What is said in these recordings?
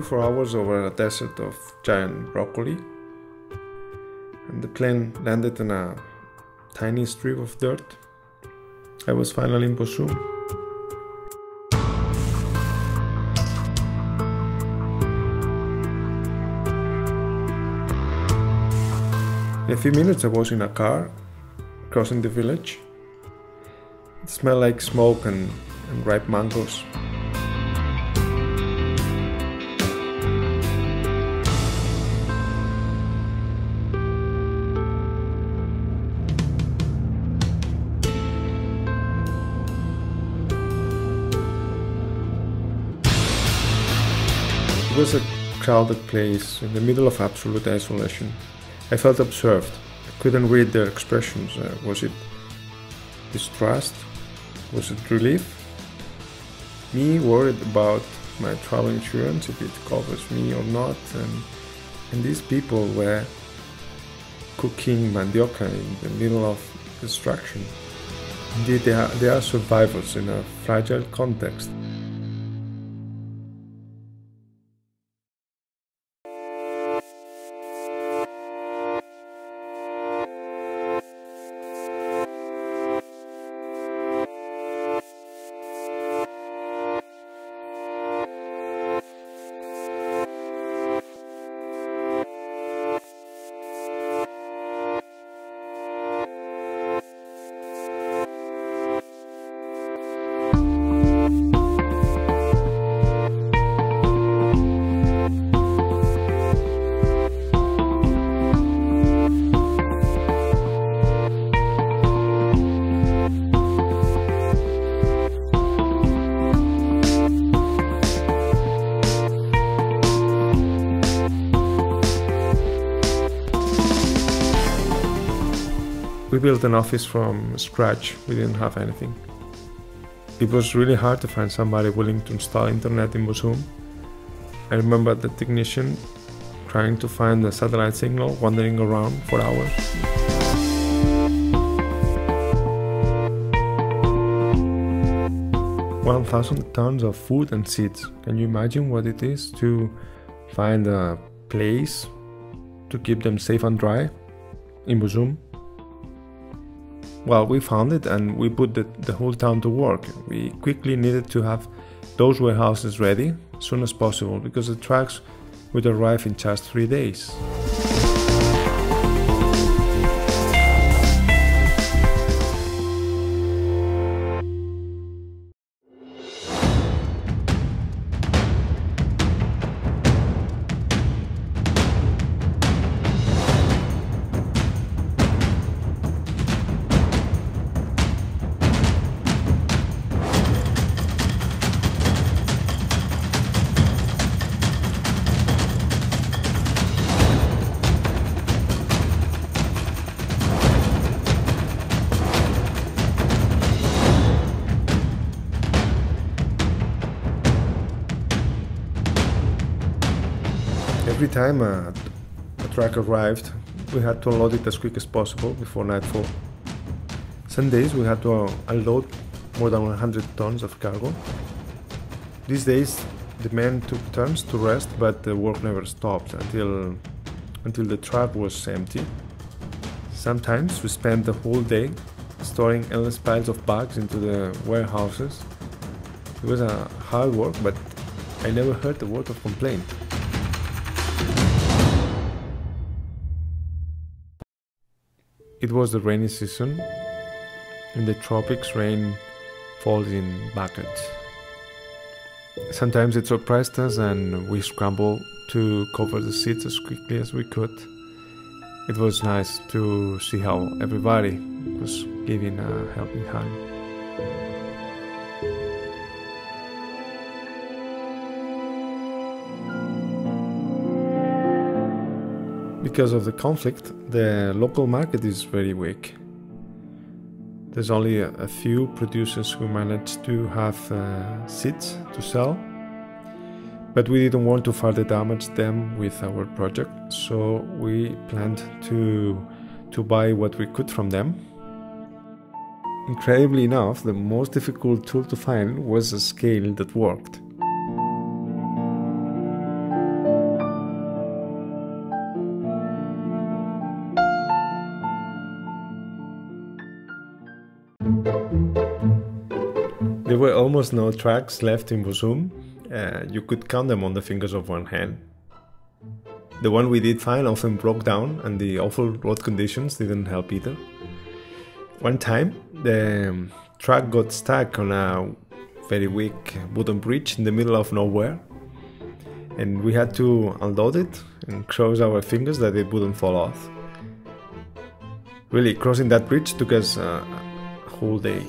3-4 hours over a desert of giant broccoli, and the plane landed on a tiny strip of dirt. I was finally in Bochum. In a few minutes I was in a car crossing the village. It smelled like smoke and ripe mangoes. It was a crowded place in the middle of absolute isolation. I felt observed. I couldn't read their expressions. Was it distrust? Was it relief? Me worried about my travel insurance, if it covers me or not, and these people were cooking mandioca in the middle of destruction. Indeed, they are survivors in a fragile context. We built an office from scratch. We didn't have anything. It was really hard to find somebody willing to install internet in Bochum. I remember the technician trying to find a satellite signal, wandering around for hours. "1,000 tons of food and seeds. Can you imagine what it is to find a place to keep them safe and dry in Bochum? Well, we found it and we put the whole town to work. We quickly needed to have those warehouses ready as soon as possible because the trucks would arrive in just 3 days. Every time a truck arrived, we had to unload it as quick as possible before nightfall. Some days we had to unload more than 100 tons of cargo. These days the men took turns to rest, but the work never stopped until the truck was empty. Sometimes we spent the whole day storing endless piles of bags into the warehouses. It was a hard work, but I never heard a word of complaint. It was the rainy season. In the tropics, rain falls in buckets. Sometimes it surprised us and we scrambled to cover the seats as quickly as we could. It was nice to see how everybody was giving a helping hand. Because of the conflict, the local market is very weak. There's only a few producers who manage to have seeds to sell, but we didn't want to further damage them with our project, so we planned to buy what we could from them. Incredibly enough, the most difficult tool to find was a scale that worked. There were almost no tracks left in Busum. You could count them on the fingers of one hand. The one we did find often broke down, and the awful road conditions didn't help either. One time, the truck got stuck on a very weak wooden bridge in the middle of nowhere, and we had to unload it and cross our fingers that it wouldn't fall off. Really, crossing that bridge took us a whole day.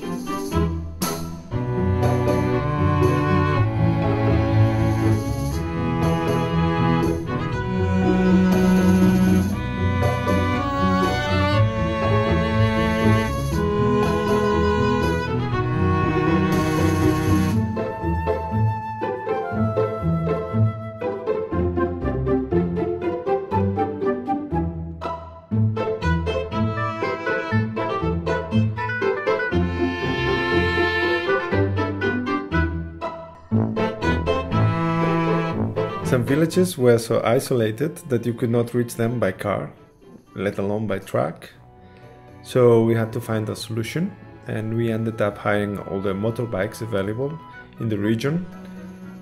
Some villages were so isolated that you could not reach them by car, let alone by truck. So we had to find a solution, and we ended up hiring all the motorbikes available in the region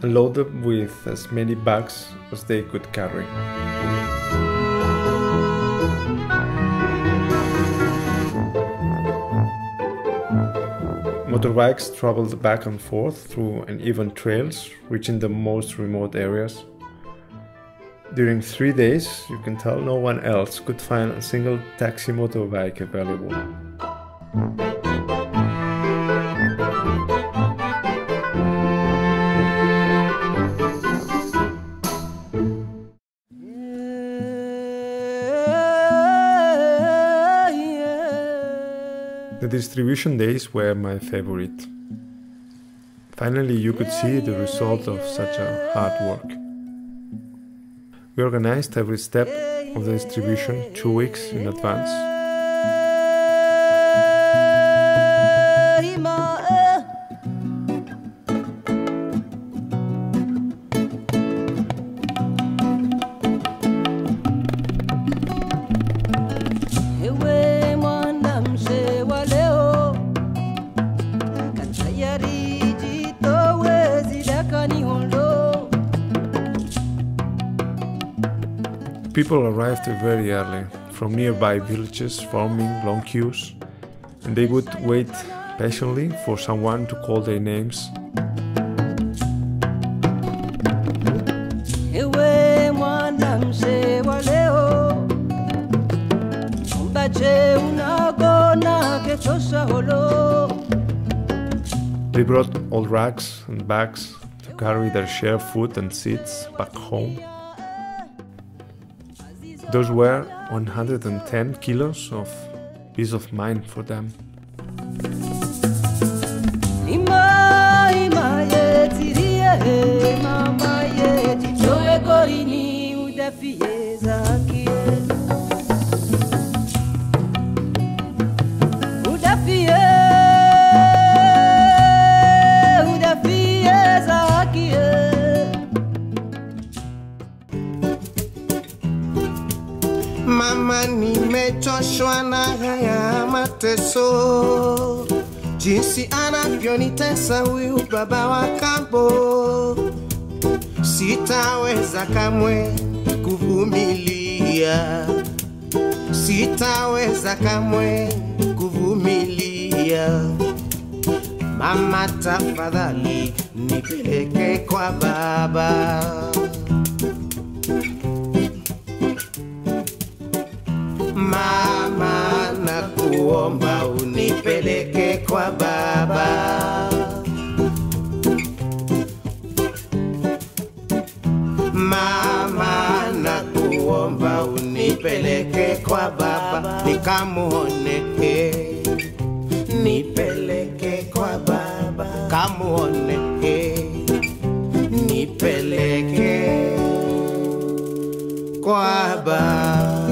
and load them with as many bags as they could carry. Motorbikes traveled back and forth through uneven trails, reaching the most remote areas. During 3 days, you can tell no one else could find a single taxi motorbike available. The distribution days were my favorite. Finally, you could see the result of such a hard work. We organized every step of the distribution 2 weeks in advance. People arrived very early from nearby villages, forming long queues, and they would wait patiently for someone to call their names. They brought old racks and bags to carry their share of food and seeds back home. Those were 110 kilos of peace of mind for them. Mama nimechoshwa na haya mateso, jinsi anavyonitesa huyu baba wa kambo. Sitaweza kamwe kuvumilia, sitaweza kamwe kuvumilia. Mama tafadhali nipeleke kwa baba. Mama nakuomba unipeleke kwa baba. Mama nakuomba unipeleke kwa baba, nikamuone. Nipeleke kwa baba, kamuone. Nipeleke kwa baba.